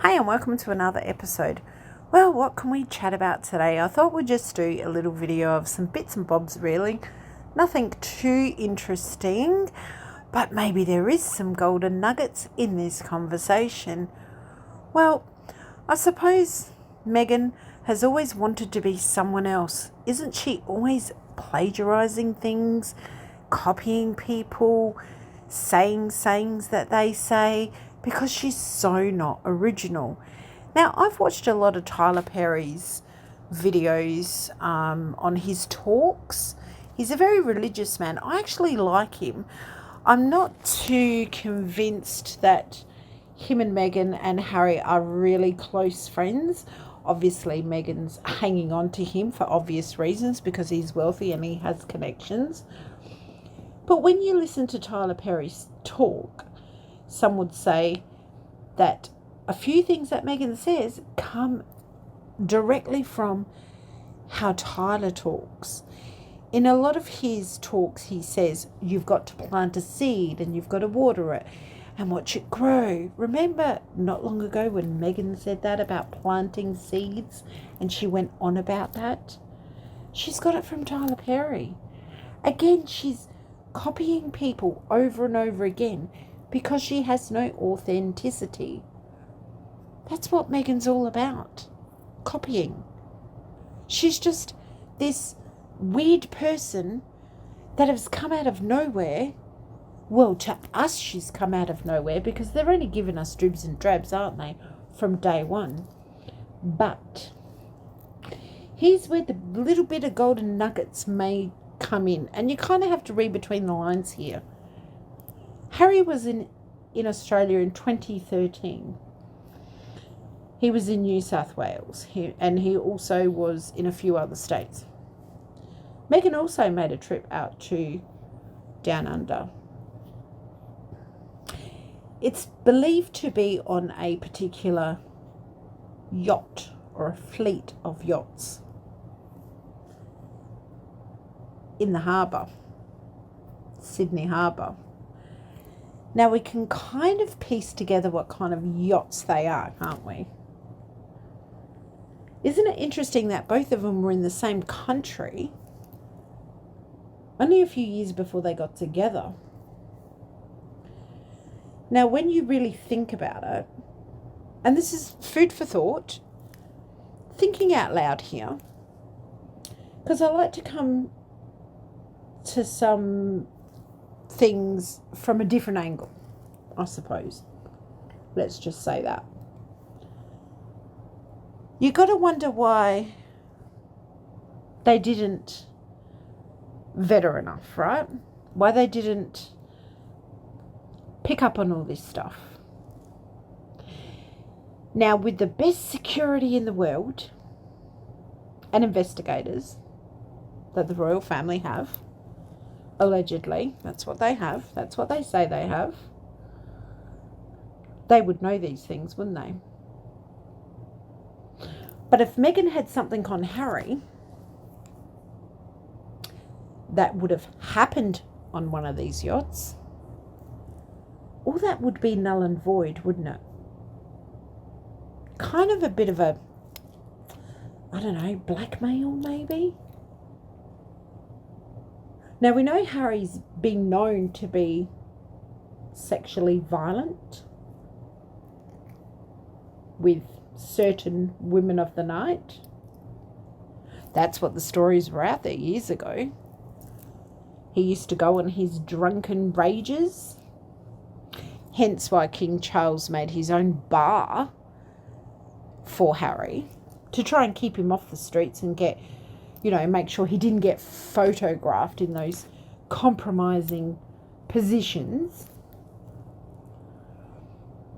Hey, and welcome to another episode. Well, what can we chat about today? I thought we'd just do a little video of some bits and bobs, really. Nothing too interesting, but maybe there is some golden nuggets in this conversation. Well, I suppose Meghan has always wanted to be someone else. Isn't she always plagiarising things, copying people, saying sayings that they say? Because she's so not original. Now, I've watched a lot of Tyler Perry's videos on his talks. He's a very religious man. I actually like him. I'm not too convinced that him and Meghan and Harry are really close friends. Obviously, Meghan's hanging on to him for obvious reasons because he's wealthy and he has connections. But when you listen to Tyler Perry's talk, some would say that a few things that Meghan says come directly from how Tyler talks. In a lot of his talks, he says, you've got to plant a seed and you've got to water it and watch it grow. Remember not long ago when Meghan said that about planting seeds and she went on about that? She's got it from Tyler Perry. Again, she's copying people over and over again because she has no authenticity. That's what Meghan's all about. Copying. She's just this weird person that has come out of nowhere. Well, to us she's come out of nowhere because they're only giving us dribs and drabs, aren't they, from day one. But here's where the little bit of golden nuggets may come in. And you kind of have to read between the lines here. Harry was in Australia in 2013. He was in New South Wales, and he also was in a few other states. Meghan also made a trip out to Down Under. It's believed to be on a particular yacht or a fleet of yachts in the harbour, Sydney Harbour. Now, we can kind of piece together what kind of yachts they are, can't we? Isn't it interesting that both of them were in the same country only a few years before they got together? Now, when you really think about it, and this is food for thought, thinking out loud here, because I like to come to some things from a different angle, I suppose. Let's just say that. You got to wonder why they didn't vet her enough, right? Why they didn't pick up on all this stuff. Now, with the best security in the world and investigators that the royal family have, allegedly, that's what they have, that's what they say they have, they would know these things, wouldn't they? But if Meghan had something on Harry that would have happened on one of these yachts, all that would be null and void, wouldn't it? Kind of a bit of a, I don't know, blackmail maybe? Now, we know Harry's been known to be sexually violent with certain women of the night. That's what the stories were out there years ago. He used to go on his drunken rages. Hence why King Charles made his own bar for Harry to try and keep him off the streets and get, make sure he didn't get photographed in those compromising positions.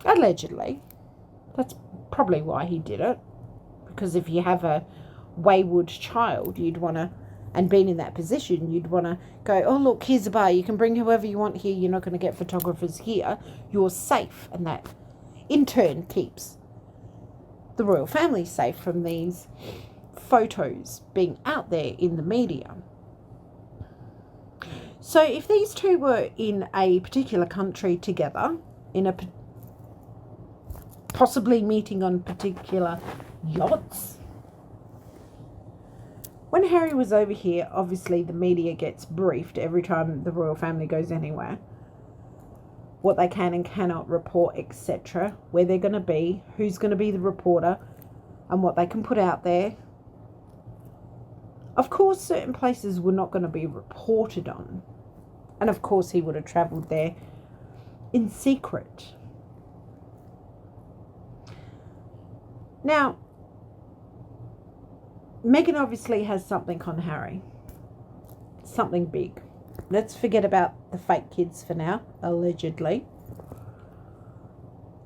Allegedly. That's probably why he did it. Because if you have a wayward child, you'd want to, and being in that position, you'd want to go, oh, look, here's a bar. You can bring whoever you want here. You're not going to get photographers here. You're safe. And that, in turn, keeps the royal family safe from these photos being out there in the media. So if these two were in a particular country together, in a possibly meeting on particular yachts. When Harry was over here, obviously the media gets briefed every time the royal family goes anywhere. What they can and cannot report, etc. Where they're going to be, who's going to be the reporter, and what they can put out there. Of course, certain places were not going to be reported on. And of course, he would have travelled there in secret. Now, Meghan obviously has something on Harry. Something big. Let's forget about the fake kids for now, allegedly.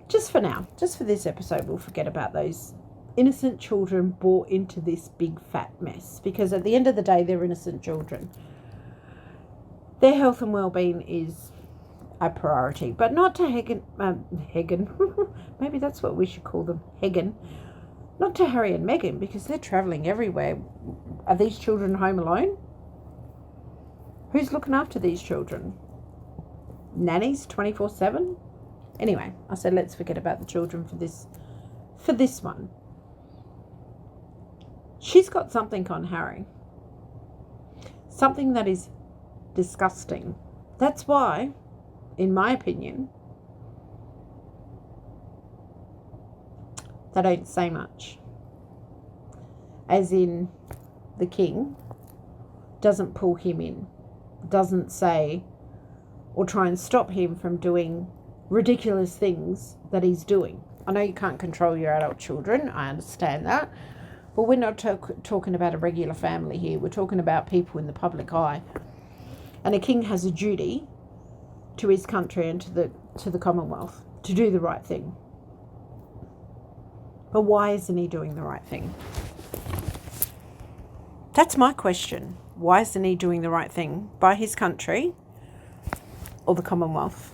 Just for now, just for this episode, we'll forget about those innocent children brought into this big fat mess. Because at the end of the day, they're innocent children. Their health and well-being is a priority. But not to Meghan. Maybe that's what we should call them, Meghan. Not to Harry and Meghan, because they're travelling everywhere. Are these children home alone? Who's looking after these children? Nannies 24/7? Anyway, I said let's forget about the children for this one. She's got something on Harry. Something that is disgusting. That's why, in my opinion, they don't say much. As in, the king doesn't pull him in. Doesn't say or try and stop him from doing ridiculous things that he's doing. I know you can't control your adult children. I understand that. But we're not talking about a regular family here. We're talking about people in the public eye. And a king has a duty to his country and to the Commonwealth to do the right thing. But why isn't he doing the right thing? That's my question. Why isn't he doing the right thing by his country or the Commonwealth?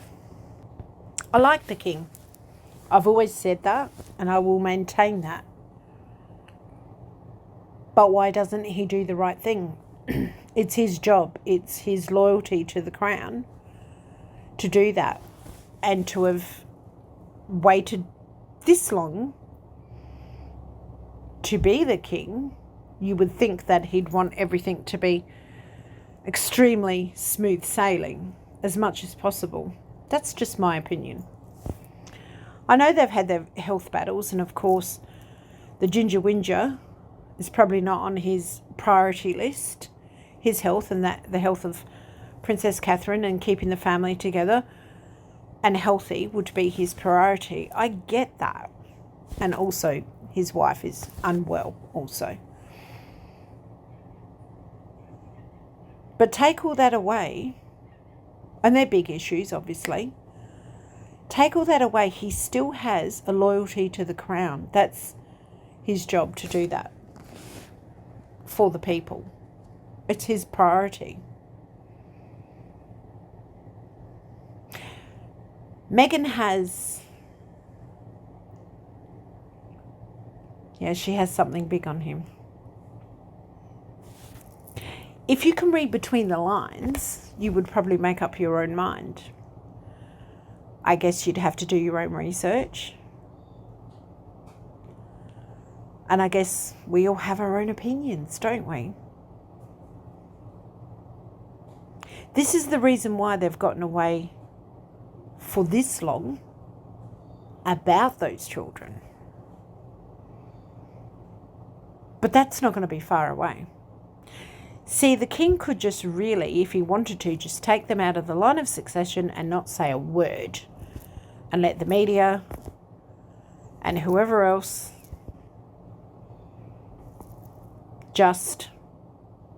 I like the king. I've always said that, and I will maintain that. But why doesn't he do the right thing? It's his job. It's his loyalty to the crown to do that. And to have waited this long to be the king, you would think that he'd want everything to be extremely smooth sailing as much as possible. That's just my opinion. I know they've had their health battles, and of course the ginger whinger is probably not on his priority list, his health and that the health of Princess Catherine and keeping the family together and healthy would be his priority. I get that. And also his wife is unwell also. But take all that away, and they're big issues, obviously. Take all that away, he still has a loyalty to the crown. That's his job to do that for the people. It's his priority. Meghan has, she has something big on him. If you can read between the lines, you would probably make up your own mind. I guess you'd have to do your own research. And I guess we all have our own opinions, don't we? This is the reason why they've gotten away for this long about those children. But that's not going to be far away. See, the king could just really, if he wanted to, just take them out of the line of succession and not say a word. And let the media and whoever else just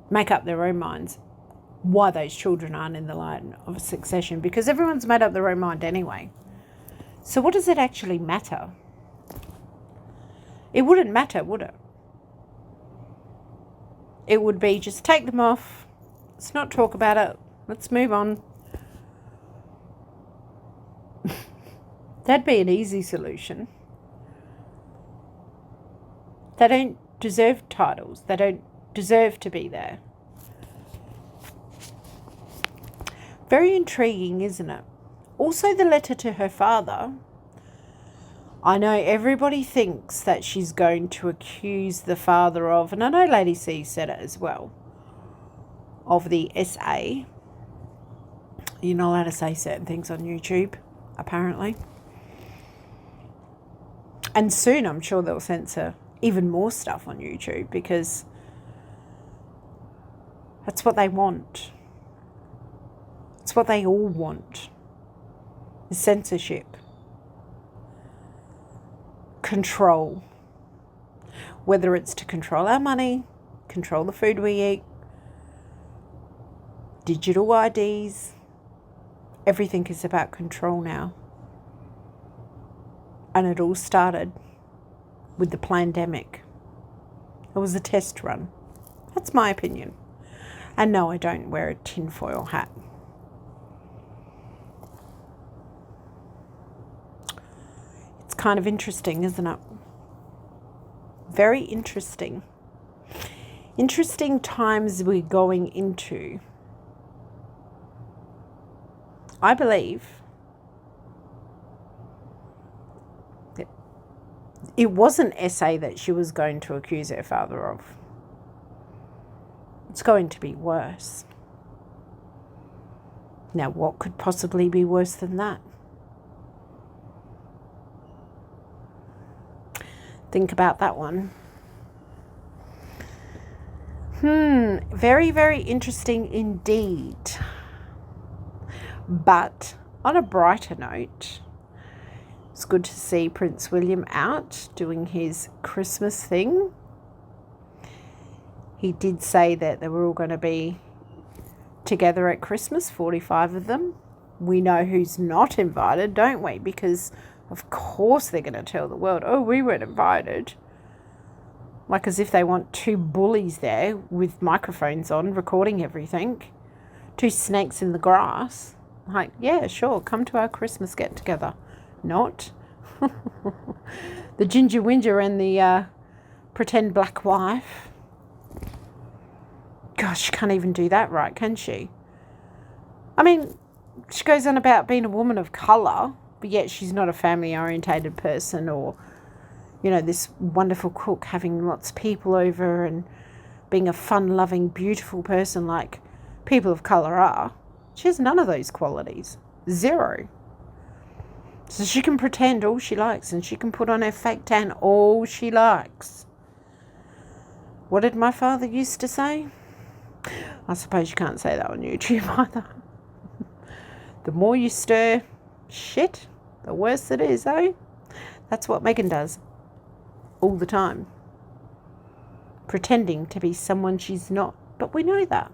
make up their own minds why those children aren't in the line of succession. Because everyone's made up their own mind anyway. So what does it actually matter? It wouldn't matter, would it? It would be just take them off. Let's not talk about it. Let's move on. That'd be an easy solution. They don't deserve titles. They don't deserve to be there. Very intriguing, isn't it? Also, the letter to her father. I know everybody thinks that she's going to accuse the father of, and I know Lady C said it as well, of the SA. You're not allowed to say certain things on YouTube, apparently. And soon I'm sure they'll censor even more stuff on YouTube because that's what they want. It's what they all want. Is censorship. Control. Whether it's to control our money, control the food we eat, digital IDs, everything is about control now. And it all started with the pandemic. It was a test run. That's my opinion. And no, I don't wear a tinfoil hat. It's kind of interesting, isn't it? Very interesting. Interesting times we're going into. I believe it wasn't SA that she was going to accuse her father of. It's going to be worse. Now, what could possibly be worse than that? Think about that one. Very, very interesting indeed. But on a brighter note, it's good to see Prince William out doing his Christmas thing. He did say that they were all going to be together at Christmas, 45 of them. We know who's not invited, don't we? Because of course they're going to tell the world, oh, we weren't invited. Like as if they want two bullies there with microphones on, recording everything. Two snakes in the grass. Like, yeah, sure, come to our Christmas get-together. Not. The ginger whinger and the pretend black wife. Gosh, she can't even do that right, can she? I mean, she goes on about being a woman of colour, but yet she's not a family-orientated person or, you know, this wonderful cook having lots of people over and being a fun-loving, beautiful person like people of colour are. She has none of those qualities. Zero. So she can pretend all she likes and she can put on her fake tan all she likes. What did my father used to say? I suppose you can't say that on YouTube either. The more you stir shit, the worse it is, eh? That's what Meghan does all the time. Pretending to be someone she's not. But we know that.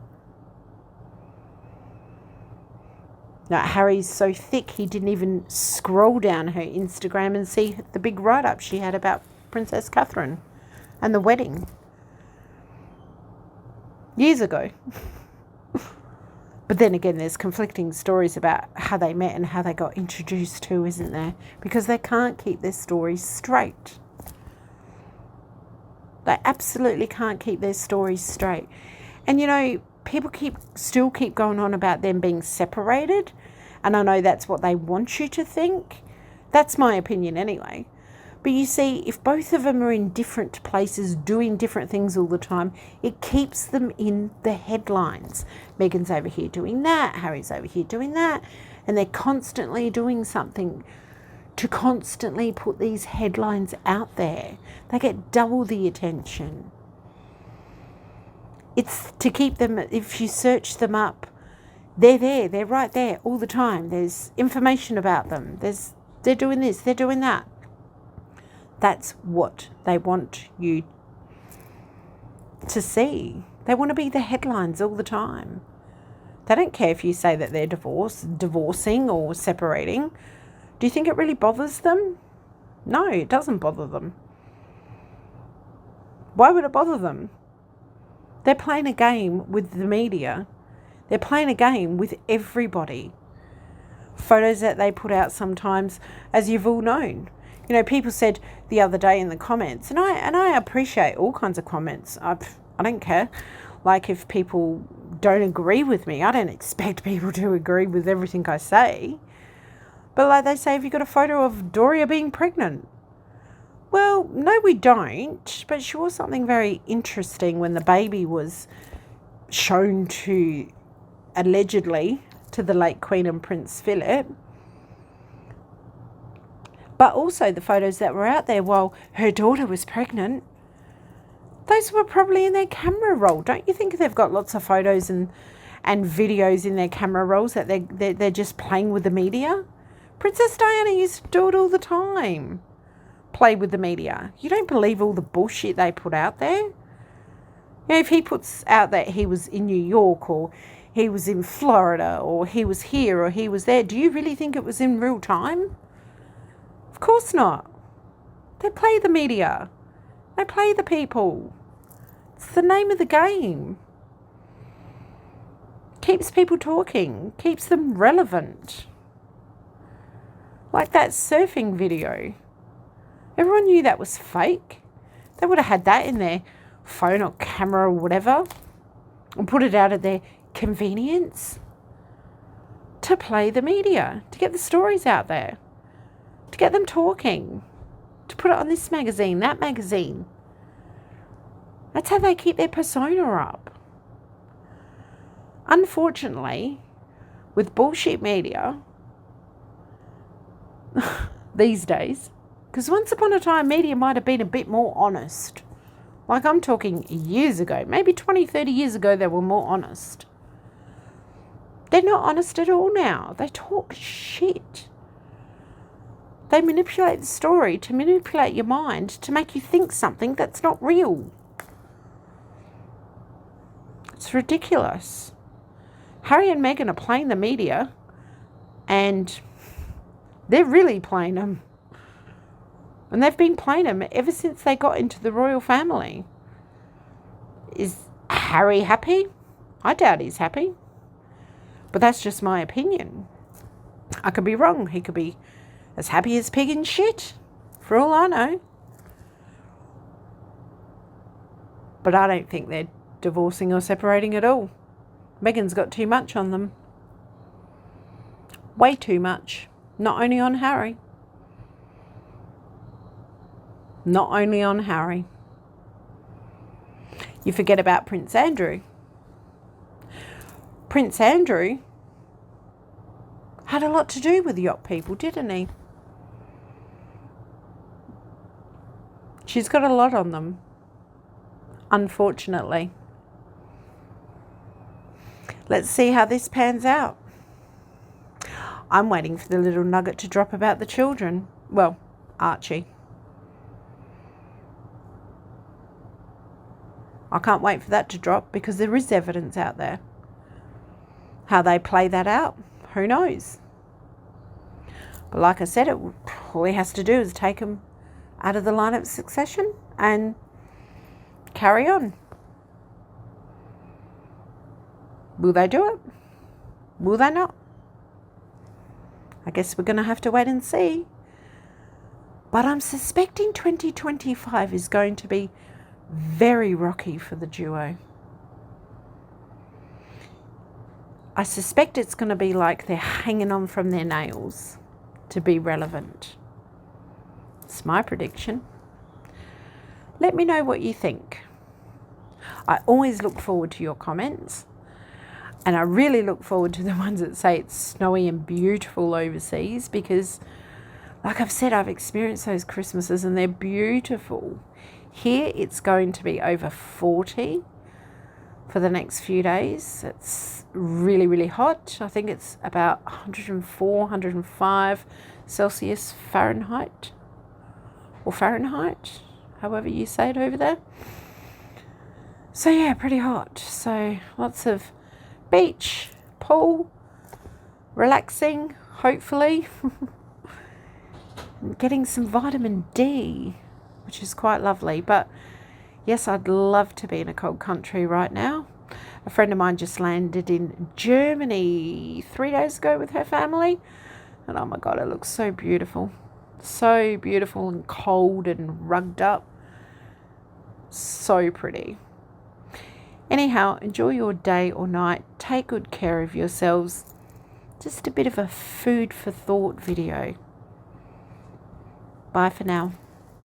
Now, Harry's so thick he didn't even scroll down her Instagram and see the big write-up she had about Princess Catherine and the wedding. Years ago. But then again, there's conflicting stories about how they met and how they got introduced to, isn't there? Because they can't keep their stories straight. They absolutely can't keep their stories straight. And, you know, people still keep going on about them being separated. And I know that's what they want you to think. That's my opinion anyway. But you see, if both of them are in different places doing different things all the time, it keeps them in the headlines. Meghan's over here doing that, Harry's over here doing that, and they're constantly doing something to constantly put these headlines out there. They get double the attention. It's to keep them, if you search them up, they're there, they're right there all the time. There's information about them. They're doing this, they're doing that. That's what they want you to see. They want to be the headlines all the time. They don't care if you say that they're divorcing or separating. Do you think it really bothers them? No, it doesn't bother them. Why would it bother them? They're playing a game with the media. They're playing a game with everybody. Photos that they put out sometimes, as you've all known. You know, people said the other day in the comments, and I appreciate all kinds of comments. I don't care. Like, if people don't agree with me, I don't expect people to agree with everything I say. But like they say, have you got a photo of Doria being pregnant? Well, no, we don't. But she wore something very interesting when the baby was shown to, allegedly, to the late Queen and Prince Philip. But also the photos that were out there while her daughter was pregnant, those were probably in their camera roll. Don't you think they've got lots of photos and videos in their camera rolls that they're just playing with the media? Princess Diana used to do it all the time. Play with the media. You don't believe all the bullshit they put out there? You know, if he puts out that he was in New York or he was in Florida or he was here or he was there, do you really think it was in real time? Of course not. They play the media. They play the people. It's the name of the game. Keeps people talking. Keeps them relevant. Like that surfing video. Everyone knew that was fake. They would have had that in their phone or camera or whatever and put it out at their convenience to play the media, to get the stories out there, to get them talking, to put it on this magazine, that magazine. That's how they keep their persona up. Unfortunately, with bullshit media these days, because once upon a time media might have been a bit more honest. Like I'm talking years ago, maybe 20, 30 years ago they were more honest. They're not honest at all now. They talk shit. They manipulate the story to manipulate your mind to make you think something that's not real. It's ridiculous. Harry and Meghan are playing the media and they're really playing them. And they've been playing them ever since they got into the royal family. Is Harry happy? I doubt he's happy. But that's just my opinion. I could be wrong. He could be as happy as pig in shit, for all I know. But I don't think they're divorcing or separating at all. Meghan's got too much on them. Way too much. Not only on Harry. Not only on Harry. You forget about Prince Andrew. Prince Andrew had a lot to do with yacht people, didn't he? She's got a lot on them, unfortunately. Let's see how this pans out. I'm waiting for the little nugget to drop about the children. Well, Archie. I can't wait for that to drop because there is evidence out there. How they play that out, who knows? But like I said, all he has to do is take them out of the line of succession and carry on. Will they do it? Will they not? I guess we're going to have to wait and see. But I'm suspecting 2025 is going to be very rocky for the duo. I suspect it's going to be like they're hanging on from their nails to be relevant. It's my prediction. Let me know what you think. I always look forward to your comments. And I really look forward to the ones that say it's snowy and beautiful overseas because, like I've said, I've experienced those Christmases and they're beautiful. Here it's going to be over 40 for the next few days. It's really, really hot. I think it's about 104, 105 Celsius Fahrenheit or Fahrenheit, however you say it over there. So yeah, pretty hot. So lots of beach, pool, relaxing, hopefully. And getting some vitamin D, which is quite lovely. But yes, I'd love to be in a cold country right now. A friend of mine just landed in Germany 3 days ago with her family. And oh my God, it looks so beautiful. So beautiful and cold and rugged up. So pretty. Anyhow, enjoy your day or night. Take good care of yourselves. Just a bit of a food for thought video. Bye for now.